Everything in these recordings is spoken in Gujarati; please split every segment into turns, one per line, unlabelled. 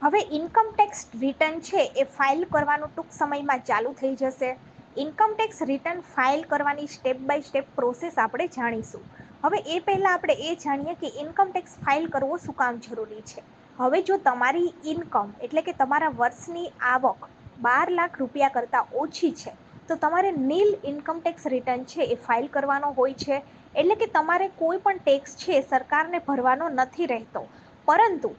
હવે ઇન્કમ ટેક્સ રિટર્ન છે એ ફાઇલ કરવાનું ટૂંક સમયમાં ચાલુ થઈ જશે. ઇન્કમ ટેક્સ રિટર્ન ફાઇલ કરવાની સ્ટેપ બાય સ્ટેપ પ્રોસેસ આપણે જાણીશું. હવે એ પહેલાં આપણે એ જાણીએ કે ઇન્કમ ટેક્સ ફાઇલ કરવો શું કામ જરૂરી છે. હવે જો તમારી ઇન્કમ એટલે કે તમારા વર્ષની આવક 12 લાખ રૂપિયા કરતાં ઓછી છે તો તમારે નીલ ઇન્કમ ટેક્સ રિટર્ન છે એ ફાઇલ કરવાનો હોય છે. એટલે કે તમારે કોઈ પણ ટેક્સ છે સરકારને ભરવાનો નથી રહેતો, પરંતુ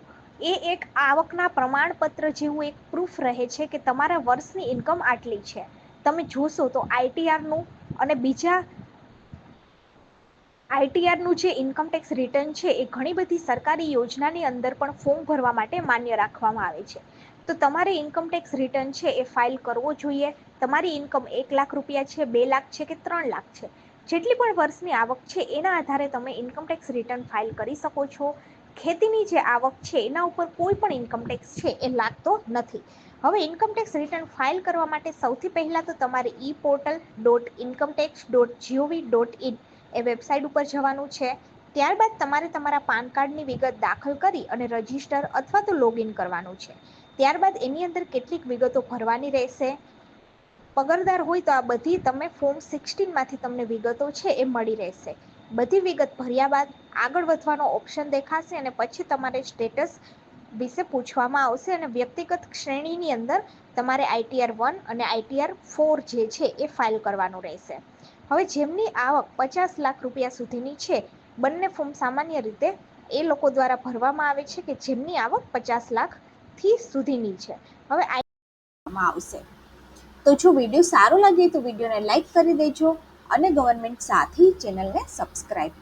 એ એક આવકના પ્રમાણપત્ર જેવું એક પ્રૂફ રહે છે કે તમારા વર્ષની ઇન્કમ આટલી છે. તમે જોશો તો આઈટીઆરનું અને બીજા આઈટીઆરનું જે ઇન્કમ ટેક્સ રિટર્ન છે એ ઘણી બધી સરકારી યોજનાની અંદર પણ ફોર્મ ભરવા માટે માન્ય રાખવામાં આવે છે. તો તમારે ઇન્કમ ટેક્સ રિટર્ન છે એ ફાઇલ કરવો જોઈએ. તમારી ઇન્કમ 1 લાખ રૂપિયા છે, 2 લાખ છે કે 3 લાખ છે, જેટલી પણ વર્ષની આવક છે એના આધારે તમે ઇન્કમ ટેક્સ રિટર્ન ફાઇલ કરી શકો છો. ખેતીની જે આવક છે એના ઉપર કોઈ પણ ઇન્કમ ટેક્સ છે એ લાગતો નથી. હવે ઇન્કમ ટેક્સ રિટર્ન ફાઇલ કરવા માટે સૌથી પહેલાં તો તમારે e-portal.incometax.gov.in એ વેબસાઇટ ઉપર જવાનું છે. ત્યારબાદ તમારે તમારા પાન કાર્ડની વિગત દાખલ કરી અને રજિસ્ટર અથવા તો લોગિન કરવાનું છે. ત્યારબાદ એની અંદર કેટલીક વિગતો ભરવાની રહેશે. પગારદાર હોય તો આ બધી તમે ફોર્મ 16માંથી તમને વિગતો છે એ મળી રહેશે. બધી વિગત ભર્યા બાદ આગળ વધવાનો ઓપ્શન દેખાશે અને પછી તમારે સ્ટેટસ વિશે પૂછવામાં આવશે અને વ્યક્તિગત શ્રેણીની અંદર તમારે ITR 1 અને ITR 4 જે છે એ ફાઇલ કરવાનું રહેશે. હવે જેમની આવક 50 લાખ રૂપિયા સુધીની છે, બંને ફોર્મ સામાન્ય રીતે એ લોકો દ્વારા ભરવામાં આવે છે કે જેમની આવક 50 લાખથી સુધીની છે. હવે
આવશે. તો જો વિડીયો સારો લાગે તો વિડીયોને લાઈક કરી દેજો અને ગવર્મેન્ટ સાથી ચેનલને સબસ્ક્રાઈબ